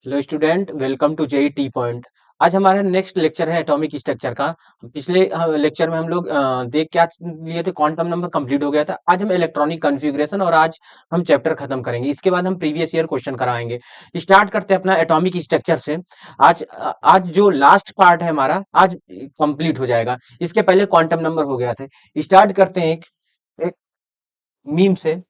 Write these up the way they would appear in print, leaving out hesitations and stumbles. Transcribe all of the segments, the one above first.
Hello student, welcome to JE T point. आज हमारा next lecture है एटॉमिक स्ट्रक्चर का। पिछले लेक्चर में हम लोग देख क्या लिए थे, क्वांटम नंबर कंप्लीट हो गया था। आज हम इलेक्ट्रॉनिक कॉन्फ़िगरेशन और आज हम चैप्टर खत्म करेंगे। इसके बाद हम प्रीवियस ईयर क्वेश्चन कराएंगे। स्टार्ट करते हैं अपना एटॉमिक स्ट्रक्चर से। आज जो लास्ट पार्ट है हमारा आज कंप्लीट हो जाएगा। इसके पहले क्वांटम नंबर हो गया था। स्टार्ट करते हैं एक मीम से।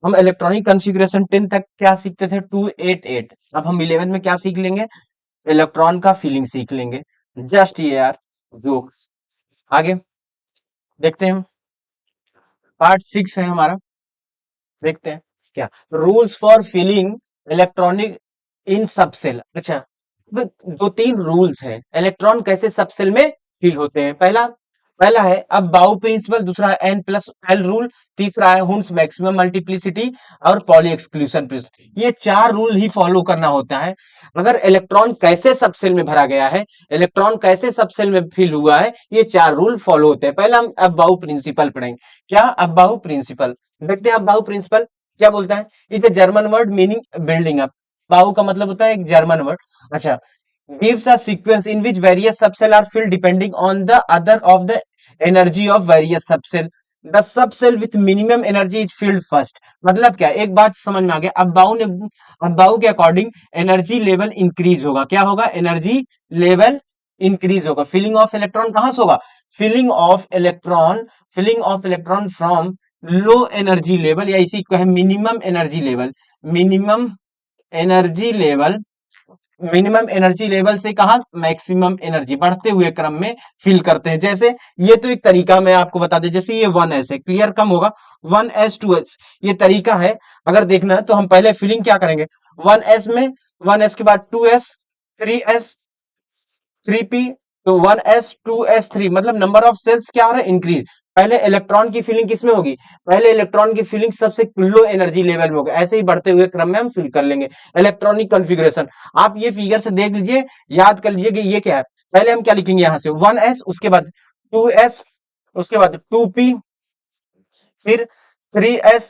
हम इलेक्ट्रॉनिक कॉन्फ़िगरेशन 10 तक क्या सीखते थे, 288। अब हम 11 में क्या सीख लेंगे, इलेक्ट्रॉन का फीलिंग सीख लेंगे। जस्ट ये यार जोक्स। आगे देखते हैं, पार्ट 6 है हमारा। देखते हैं क्या rules for filling electronic in subshell. अच्छा, तो दो तीन रूल्स हैं इलेक्ट्रॉन कैसे सबसेल में फिल होते हैं। पहला पहला है अब बाउ प्रिंसिपल, दूसरा है एन प्लस एल रूल, तीसरा है हुन्स मैक्सिमम मल्टीप्लिसिटी और पॉली एक्सक्लूशन प्रिंसिपल। ये चार रूल ही फॉलो करना होता है। अगर इलेक्ट्रॉन कैसे सबसेल में भरा गया है, इलेक्ट्रॉन कैसे सबसेल में फिल हुआ है, ये चार रूल फॉलो होते हैं। पहला हम अब बाउ प्रिंसिपल पढ़ेंगे। क्या अब बाउ प्रिंसिपल, देखते हैं अब बाउ प्रिंसिपल क्या बोलता है। It's a German word meaning building up. बाउ का मतलब होता है एक जर्मन वर्ड। अच्छा, gives a sequence in which various subcell are filled depending on the other of the energy of various subcell. The subcell with minimum energy is filled first. मतलब क्या, एक बात समझ में आ गया। अब बाउ के अकॉर्डिंग एनर्जी लेवल इंक्रीज होगा। क्या होगा, एनर्जी लेवल इंक्रीज होगा। फिलिंग ऑफ इलेक्ट्रॉन कहां से होगा, filling of electron from low energy level, या इसी को है minimum energy level. Minimum energy level, minimum energy level से कहा मैक्सिमम एनर्जी, बढ़ते हुए क्रम में फिल करते हैं। जैसे ये तो एक तरीका मैं आपको बता दें, जैसे ये 1s है, क्लियर कम होगा 1s 2s, ये तरीका है। अगर देखना है तो हम पहले फिलिंग क्या करेंगे, 1s में 1s के बाद 2s 3s 3p, तो 1s 2s 3, मतलब नंबर ऑफ सेल्स क्या हो रहा है, इंक्रीज। पहले इलेक्ट्रॉन की फिलिंग किसमें होगी, पहले इलेक्ट्रॉन की फिलिंग सबसे लो एनर्जी लेवल में होगा। ऐसे ही बढ़ते हुए क्रम में हम फिल कर लेंगे इलेक्ट्रॉनिक कॉन्फ़िगरेशन। आप ये फिगर से देख लीजिए, याद कर लीजिए कि ये क्या है। पहले हम क्या लिखेंगे, यहां से 1s, उसके बाद 2s, उसके बाद 2p, फिर 3s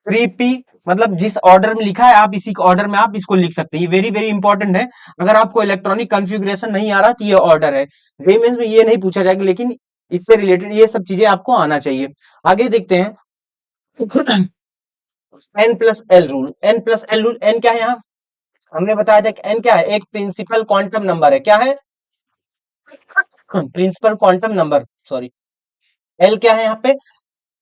3p। मतलब जिस ऑर्डर में लिखा है आप इसी ऑर्डर में आप इसको लिख सकते हैं। ये वेरी वेरी इंपॉर्टेंट है। अगर आपको इलेक्ट्रॉनिक कॉन्फ़िगरेशन नहीं आ रहा तो ये ऑर्डर है। मेंस में ये नहीं पूछा जाएगा, लेकिन इससे रिलेटेड ये सब चीजें आपको आना चाहिए। आगे देखते हैं N plus L rule. N plus L rule, N क्या है यहाँ, हमने बताया था कि एन क्या है, एक प्रिंसिपल क्वांटम नंबर है। क्या है, principal quantum number, sorry. L क्या है यहाँ पे,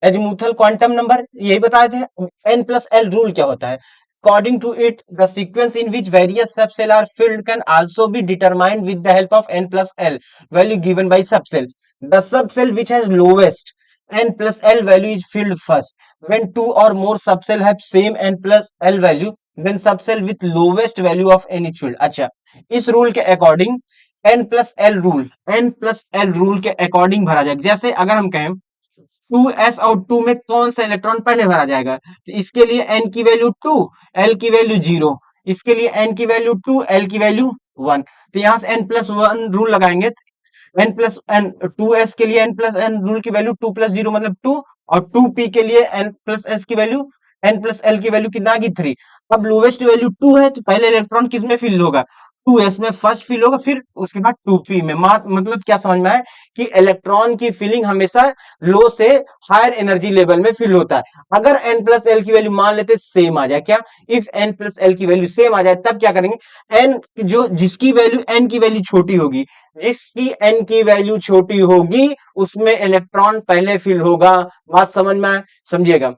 एजीमुथल क्वांटम नंबर, यही बताए थे। एन प्लस एल रूल क्या होता है, according to it the sequence in which various subcell are filled can also be determined with the help of n plus l value given by subcell. The subcell which has lowest n plus l value is filled first. When two or more subcell have same n plus l value, then subcell with lowest value of n is filled. अच्छा, इस rule के according N plus L rule के according भरा जाएगा। जैसे अगर हम कहें 2s और 2 में कौन सा इलेक्ट्रॉन पहले भरा जाएगा, तो इसके लिए n की वैल्यू 2, l की वैल्यू 0, इसके लिए n की वैल्यू 2, l की वैल्यू 1। तो यहां से n+1 रूल लगाएंगे। एन प्लस एन 2s के लिए n प्लस एन रूल की वैल्यू 2 प्लस 0 मतलब 2, और 2p के लिए n प्लस s की वैल्यू, n प्लस l की वैल्यू कितना आ गई 3। अब लोवेस्ट वैल्यू 2 है तो पहले इलेक्ट्रॉन किस में फिल होगा, 2s में फर्स्ट फिल होगा, फिर उसके बाद 2p में। मतलब क्या समझ में आया कि इलेक्ट्रॉन की फिलिंग हमेशा लो से हायर एनर्जी लेवल में फिल होता है। अगर n प्लस एल की वैल्यू मान लेते सेम आ जाए, क्या, इफ n प्लस एल की वैल्यू सेम आ जाए तब क्या करेंगे, n जो जिसकी वैल्यू n की वैल्यू छोटी होगी, जिसकी n की वैल्यू छोटी होगी उसमें इलेक्ट्रॉन पहले फिल होगा। बात समझ में आए, समझिएगा।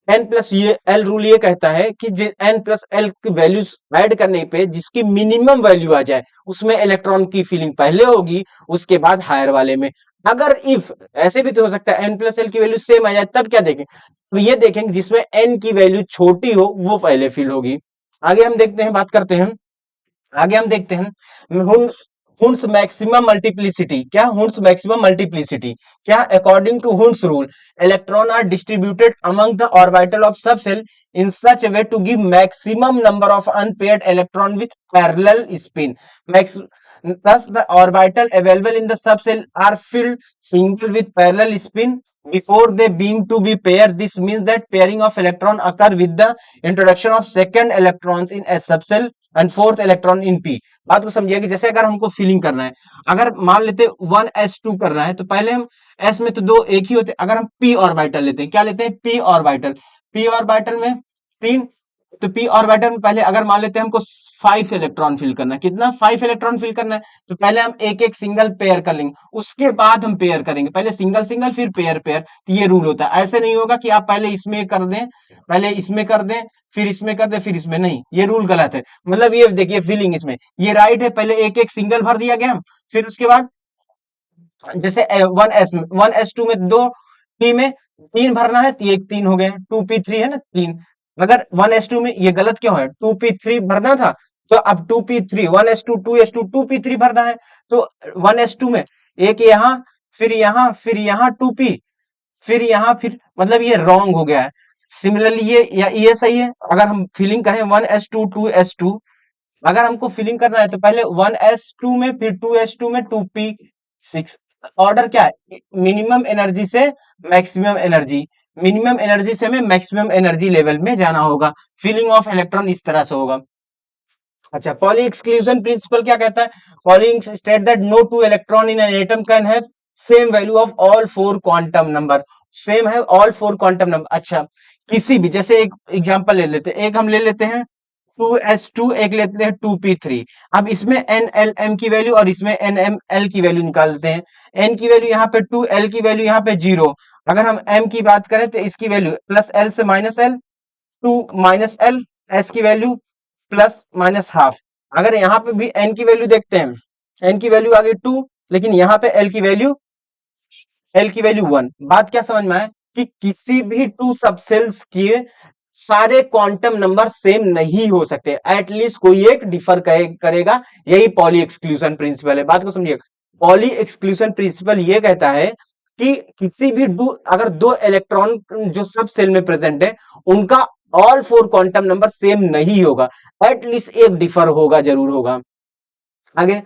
एन प्लस ये एल रूल ये कहता है कि एन प्लस एल की वैल्यूज ऐड करने पे जिसकी मिनिमम वैल्यू आ जाए उसमें इलेक्ट्रॉन की फिलिंग पहले होगी, उसके बाद हायर वाले में। अगर इफ ऐसे भी तो हो सकता है एन प्लस एल की वैल्यू सेम आ जाए, तब क्या देखें, तो ये देखेंगे जिसमें एन की वैल्यू छोटी हो वो पहले फिल होगी। आगे हम देखते हैं, बात करते हैं, आगे हम देखते हैं हुन्स मैक्सिमम मल्टीप्लिसिटी। क्या, हुन्स मैक्सिमम मल्टीप्लिसिटी क्या, according to Hund's rule electron are distributed among the orbital of subshell in such a way to give maximum number of unpaired electron with parallel spin. Max, thus the orbital available in the subcell are filled single with parallel spin before they being to be paired. This means that pairing of electron occur with the introduction of second electrons in a subcell and fourth electron in P. बात को समझिए कि जैसे अगर हमको filling करना है, अगर मान लेते 1s2 करना है तो पहले हम s में तो दो एक ही होते हैं, अगर हम p ऑर्बिटल लेते हैं, क्या लेते हैं, p ऑर्बिटल, p ऑर्बिटल में तीन, तो p ऑर्बिटल में पहले अगर मान लेते हैं हमको 5 इलेक्ट्रॉन फिल करना है, कितना 5 इलेक्ट्रॉन फिल करना है, तो पहले हम एक एक सिंगल पेयर कर लेंगे, उसके बाद हम पेयर करेंगे, पहले सिंगल सिंगल फिर पेयर पेयर। तो ये रूल होता है, ऐसे नहीं होगा कि आप पहले इसमें कर दें, पहले इसमें कर दें, फिर इसमें कर दें, फिर इसमें, नहीं, ये रूल गलत है। मतलब ये देखिए फिलिंग इसमें ये राइट है, पहले एक एक सिंगल भर दिया गया, फिर उसके बाद जैसे 1s2 में दो, पी में तीन भरना है तो ये तीन हो गए, 2p3 है ना तीन। अगर 1s2 में ये गलत क्यों है, 2p3 भरना था, तो अब 2p3 1s2 2s2 2p3 भरना है, तो 1s2 में एक यहाँ, फिर यहाँ 2p, फिर यहाँ, फिर मतलब ये रॉन्ग हो गया है। सिमिलरली ये या ये सही है, अगर हम फिलिंग करें 1s2 2s2, अगर हमको फिलिंग करना है तो पहले 1s2 में, फिर 2s2 में 2p6। ऑर्डर क्या है, मिनिमम एनर्जी से मैक्सिमम एनर्जी, मिनिमम एनर्जी से हमें मैक्सिमम एनर्जी लेवल में जाना होगा। फिलिंग ऑफ इलेक्ट्रॉन इस तरह से होगा। अच्छा, पॉली एक्सक्लूजन प्रिंसिपल क्या कहता है, Pauli state that no two electron in an atom can have same value of all four quantum number, same है ऑल फोर क्वांटम नंबर। अच्छा, किसी भी, जैसे एक एग्जांपल ले लेते हैं, एक हम ले लेते हैं 2s2, एक लेते हैं 2p3। अब इसमें nlm की वैल्यू और इसमें nml की वैल्यू निकालते हैं। n की वैल्यू यहाँ पे 2, l की वैल्यू यहाँ पे 0। अगर हम m की बात करें तो इसकी वैल्यू प्लस l से minus l, 2 minus l, s की वैल्यू प्लस माइनस हाफ। अगर यहाँ पे भी n की वैल्यू देखते हैं, n की वैल्यू आ गई 2, लेकिन यहाँ पे l की वैल्यू 1। बात क्या समझ में आए कि किसी भी टू सबसेल्स के सारे क्वांटम नंबर सेम नहीं हो सकते, एटलीस्ट कोई एक डिफर करेगा। यही पॉली एक्सक्लूजन प्रिंसिपल है। बात को समझिए, पॉली एक्सक्लूजन प्रिंसिपल ये कहता है कि किसी भी अगर दो इलेक्ट्रॉन जो सब सेल में प्रेजेंट है, उनका all four quantum number same नहीं होगा, एटलीस्ट एक डिफर होगा, जरूर होगा। आगे,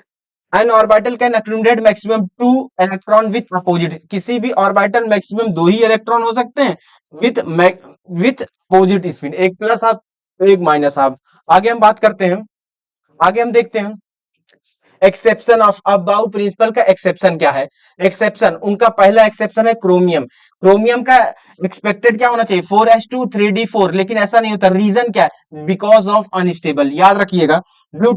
N orbital can accumulate maximum 2 electron with opposite, किसी भी ऑर्बिटल मैक्सिमम 2 ही इलेक्ट्रॉन हो सकते हैं विथ अपोजिट स्पिन, एक प्लस हाफ, एक माइनस हाफ। आगे हम बात करते हैं, आगे हम देखते हैं एक्सेप्शन ऑफ अबाउ प्रिंसिपल का एक्सेप्शन क्या है। एक्सेप्शन, उनका पहला एक्सेप्शन है क्रोमियम। क्रोमियम का एक्सपेक्टेड क्या होना चाहिए, 4s2 3d4, लेकिन ऐसा नहीं होता। रीजन क्या है, बिकॉज ऑफ अनस्टेबल, याद रखिएगा, ड्यू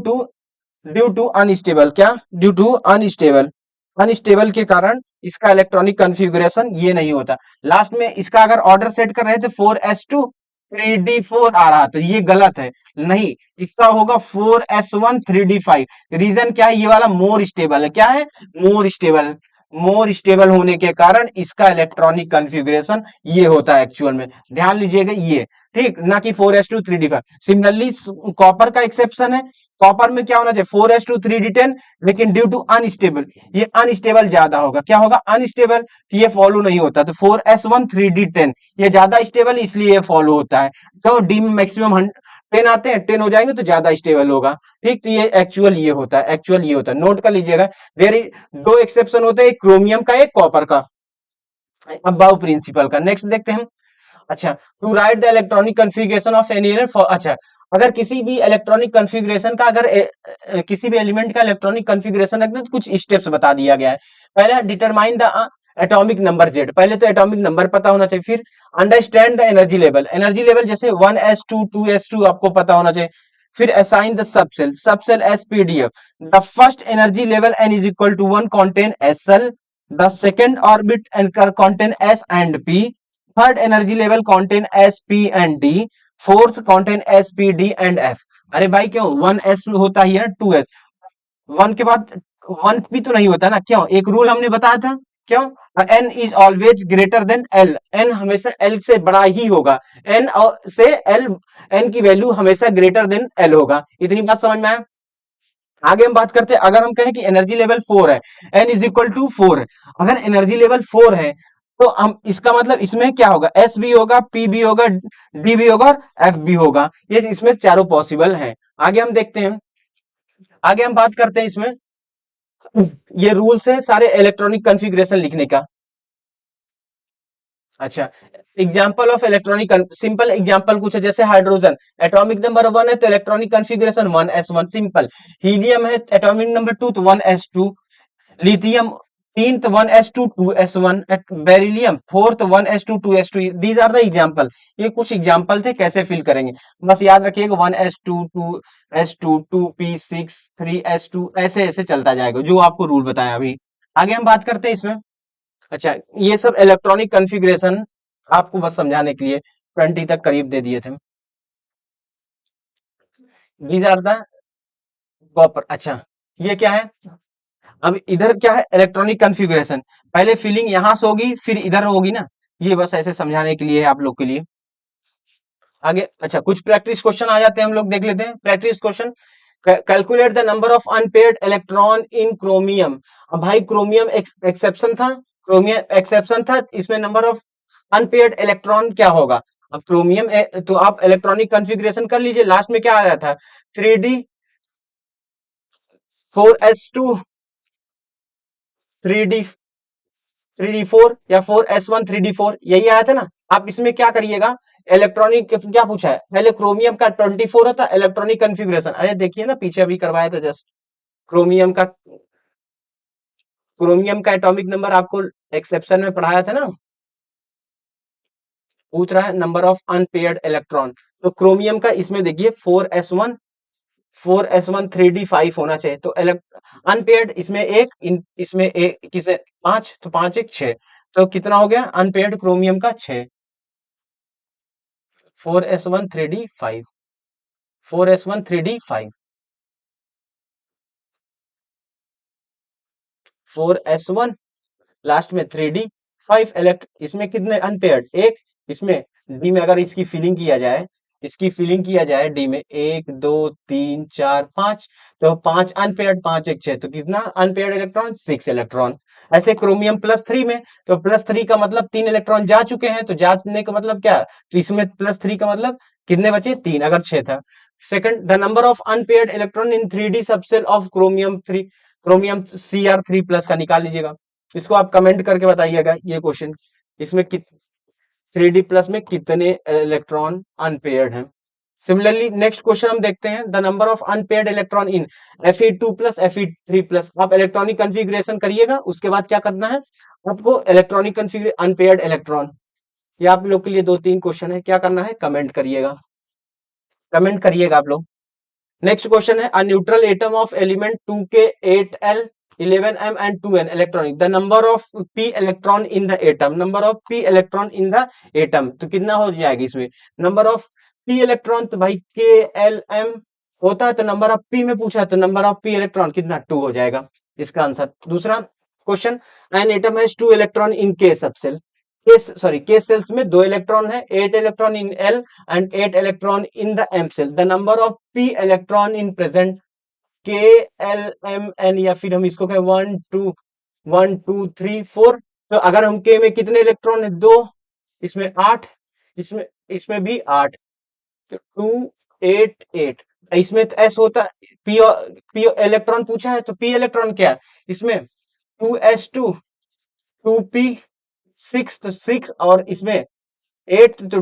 टू अनस्टेबल, क्या, ड्यू टू अनस्टेबल, अनस्टेबल के कारण इसका इलेक्ट्रॉनिक कॉन्फ़िगरेशन ये नहीं होता। लास्ट में इसका अगर ऑर्डर सेट कर रहे थे 4s2 3d4 आ रहा, तो ये गलत है, नहीं, इसका होगा 4s1 3d5। रीजन क्या है, ये वाला मोर स्टेबल है, क्या है, मोर स्टेबल, मोर स्टेबल होने के कारण इसका इलेक्ट्रॉनिक कॉन्फ़िगरेशन ये होता है एक्चुअल में, ध्यान लीजिएगा ये, ठीक, ना कि 4s2 3d5। सिमिलरली कॉपर का एक्सेप्शन है, कॉपर में क्या होना चाहिए, 4s2 3d10, लेकिन ड्यू टू अनस्टेबल, ये अनस्टेबल ज्यादा होगा, क्या होगा, अनस्टेबल, तो ये फॉलो नहीं होता। तो 4s1 3d10 ये ज्यादा स्टेबल, इसलिए ये फॉलो होता है। तो डी में मैक्सिमम 10 आते हैं, 10 हो जाएंगे तो ज्यादा स्टेबल होगा, ठीक। तो ये एक्चुअल ये होता है, एक्चुअल ये होता है, नोट कर लीजिएगा। वेरी दो एक्सेप्शन होते हैं, एक क्रोमियम का, एक कॉपर का, अबाउ प्रिंसिपल का। नेक्स्ट देखते हैं। अच्छा, to write the electronic configuration of any element for, अच्छा, अगर किसी भी इलेक्ट्रॉनिक कॉन्फ़िगरेशन का, अगर किसी भी एलिमेंट का इलेक्ट्रॉनिक कॉन्फ़िगरेशन रखना, तो कुछ स्टेप्स बता दिया गया है। पहला, determine the atomic number Z, पहले तो एटॉमिक नंबर पता होना चाहिए। फिर understand the energy level, energy level जैसे 1s2 2s2 आपको पता होना चाहिए। फिर assign the subshell SPDF, the first energy level n is equal to 1 contain SL, the second orbit and contain S and P, third energy level contain S, P and D, fourth contain S, P, D and F। अरे भाई क्यों, 1s होता ही है ना, 2s, 1 के बाद 1p तो नहीं होता ना, क्यों, एक रूल हमने बताया था, क्यों, n is always greater than l, n हमेशा l से बड़ा ही होगा, n से l, n की वैल्यू हमेशा ग्रेटर देन l होगा। इतनी बात समझ में आया। आगे हम बात करते हैं, अगर हम कहें कि एनर्जी लेवल 4 है, n इज इक्वल टू 4 है, अगर एनर्जी लेवल 4 है, तो हम इसका मतलब इसमें क्या होगा, s भी होगा, p भी होगा, d भी होगा और f भी होगा, ये इसमें चारों पॉसिबल है। आगे हम देखते हैं, आगे हम बात करते हैं इसमें, ये रूल्स है सारे इलेक्ट्रॉनिक कॉन्फ़िगरेशन लिखने का। अच्छा, example of electronic, simple example कुछ है, जैसे हाइड्रोजन एटॉमिक नंबर 1 है तो electronic configuration 1s1 simple. Helium है एटॉमिक नंबर 2 तो 1s2। लिथियम 3 तो 1s2 2s1। बेरिलियम 4 तो 1s2 2s2। These are the example. ये कुछ एग्जाम्पल थे कैसे फिल करेंगे, बस याद रखिएगा 1s2 2s2 2p6 3s2 ऐसे ऐसे चलता जाएगा जो आपको रूल बताया अभी। आगे हम बात करते हैं इसमें। अच्छा, ये सब इलेक्ट्रॉनिक कॉन्फ़िगरेशन आपको बस समझाने के लिए 20 तक करीब दे दिए थे। These are the copper. अच्छा, ये क्या है, अब इधर क्या है इलेक्ट्रॉनिक कॉन्फ़िगरेशन, पहले फिलिंग यहां से होगी फिर इधर होगी ना, ये बस ऐसे समझाने के लिए है आप लोग के लिए। आगे अच्छा कुछ प्रैक्टिस क्वेश्चन आ जाते हैं, हम लोग देख लेते हैं practice question. Calculate the number of unpaired electron in chromium. अब भाई क्रोमियम एक्सेप्शन था, क्रोमियम एक्सेप्शन था, इसमें नंबर ऑफ अनपेयर्ड इलेक्ट्रॉन क्या होगा। अब क्रोमियम तो आप इलेक्ट्रॉनिक कॉन्फ़िगरेशन कर लीजिए, लास्ट में क्या आया था 3d 4s2 3d 3d4 या 4s1 3d4 यही आया था ना। आप इसमें क्या करिएगा, इलेक्ट्रॉनिक क्या पूछा है, पहले क्रोमियम का 24 होता इलेक्ट्रॉनिक कॉन्फ़िगरेशन, अरे देखिए ना पीछे अभी करवाया था जस्ट। क्रोमियम का क्रोमियम का एटॉमिक नंबर आपको एक्सेप्शन में पढ़ाया था ना, पूछ रहा है नंबर ऑफ अनपेयर्ड इलेक्ट्रॉन। तो क्रोमियम का इसमें देखिए 4s1 3d5 होना चाहिए, तो अनपेयर्ड इसमें एक इसमें एक किसे 5, तो 5 1 6, तो कितना हो गया अनपेयर्ड क्रोमियम का 6। 4s1 3d5 4s1 3d5 4s1 last में 3d5 इलेक्ट, इसमें कितने अनपेयर्ड एक, इसमें डी में अगर इसकी फिलिंग किया जाए, इसकी फिलिंग किया जाए डी में 1 2 3 4 5, तो 5 अनपेयर्ड 5 1 6, तो कितना अनपेयर्ड इलेक्ट्रॉन 6 इलेक्ट्रॉन। ऐसे क्रोमियम +3 में, तो +3 का मतलब 3 इलेक्ट्रॉन जा चुके हैं, तो जाने का मतलब क्या, तो इसमें +3 का मतलब कितने बचे 3 अगर 6 था। Second the number of unpaired electron in 3d subshell of chromium 3, chromium Cr3+ का निकाल लीजिएगा। इसको आप कमेंट करके बताइएगा ये क्वेश्चन, इसमें 3d+ में कितने इलेक्ट्रॉन अनपेयर्ड हैं। सिमिलरली नेक्स्ट क्वेश्चन हम देखते हैं, the number of unpaired electron in Fe2+ Fe3+। आप इलेक्ट्रॉनिक कॉन्फ़िगरेशन करिएगा, उसके बाद क्या करना है आपको, इलेक्ट्रॉनिक कॉन्फ़िगरेशन अनपेयर्ड इलेक्ट्रॉन, ये आप लोग के लिए 2 3 क्वेश्चन है, क्या करना है कमेंट करिएगा, कमेंट करिएगा आप लोग। नेक्स्ट क्वेश्चन है, a neutral atom of element 2k8l 11m and 2n electronic, the number of p electron in the atom, number of p electron in the atom, तो कितना हो जाएगा इसमें नंबर ऑफ p इलेक्ट्रॉन, तो भाई KLM होता है, तो नंबर ऑफ p में पूछा है, तो नंबर ऑफ p इलेक्ट्रॉन कितना 2 हो जाएगा इसका आंसर। दूसरा question, an atom has 2 electron in k subshell, के सेल्स में 2 इलेक्ट्रॉन है, 8 electron in L and 8 electron in the M cell. The number of p electron in present K L M N, या फिर हम इसको कहें 1 2 तो अगर हम K में कितने इलेक्ट्रॉन है 2, इसमें 8, इसमें इसमें भी 8, तो 2 8 8, इसमें तो S होता है p इलेक्ट्रॉन पूछा है, तो p इलेक्ट्रॉन क्या है इसमें 2s2 2p6, तो 6 और इसमें 8, तो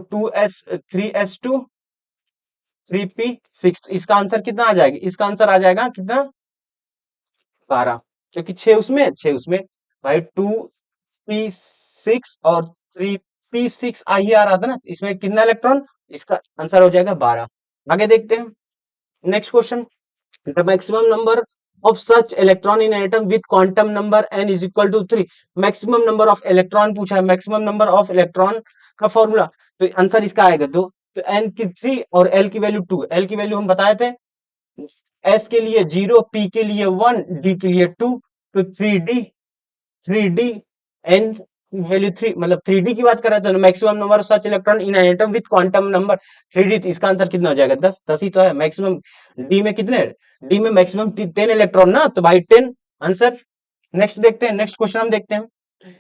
3p6, इसका आंसर कितना आ जाएगा, इसका आंसर आ जाएगा कितना 12, क्योंकि 6 उसमें भाई 2p6 और 3p6 आ ही आ रहा था ना, इसमें कितना इलेक्ट्रॉन, इसका आंसर हो जाएगा 12। आगे देखते हैं next question, the maximum number of such electron in atom with quantum number n is equal to 3। Maximum number of electron पूछा है, मैक्सिमम नंबर ऑफ इलेक्ट्रॉन का फॉर्मूला, तो आंसर इसका आएगा 2, तो n की 3 और l की वैल्यू 2, l की वैल्यू हम बताए थे s के लिए 0, p के लिए 1, d के लिए 2, तो 3d n वैल्यू 3, मतलब 3d की बात कर रहे थे, maximum number of such electron in atom with quantum number 3d, तो इसका आंसर कितना हो जाएगा 10, 10 ही तो है मैक्सिमम। d में कितने, d में मैक्सिमम 10 इलेक्ट्रॉन ना, तो भाई 10 आंसर। नेक्स्ट देखते हैं, नेक्स्ट क्वेश्चन हम देखते हैं,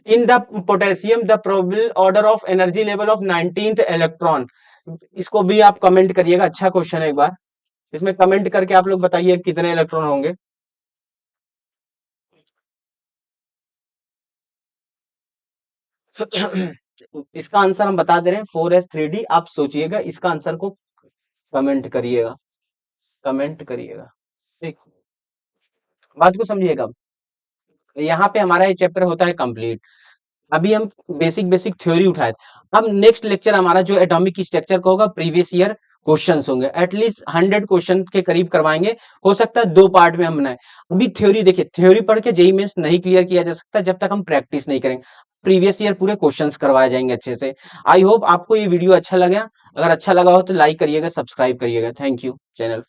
in the potassium the probable order of energy level of 19th electron. इसको भी आप कमेंट करिएगा, अच्छा क्वेश्चन है, एक बार इसमें कमेंट करके आप लोग बताइए कितने इलेक्ट्रॉन होंगे। इसका आंसर हम बता दे रहे हैं 4s3d। आप सोचिएगा, इसका आंसर को कमेंट करिएगा, कमेंट करिएगा। ठीक, बात को समझिएगा। यहाँ पे हमारा ये चैप्टर होता है कंप्लीट। अभी हम बेसिक बेसिक थ्योरी उठाए थे। अब नेक्स्ट लेक्चर हमारा जो एटॉमिक स्ट्रक्चर का होगा, प्रीवियस ईयर क्वेश्चंस होंगे, एटलीस्ट 100 क्वेश्चन के करीब करवाएंगे। हो सकता है 2 पार्ट में हम बनाए। अभी थ्योरी देखिए, थ्योरी पढ़ के जेईई मेंस नहीं क्लियर किया जा सकता जब तक हम प्रैक्टिस नहीं करेंगे। प्रीवियस ईयर पूरे क्वेश्चंस करवाए जाएंगे अच्छे से। आई होप आपको ये वीडियो अच्छा लगा। अगर अच्छा लगा हो तो लाइक करिएगा, सब्सक्राइब करिएगा। Thank you channel.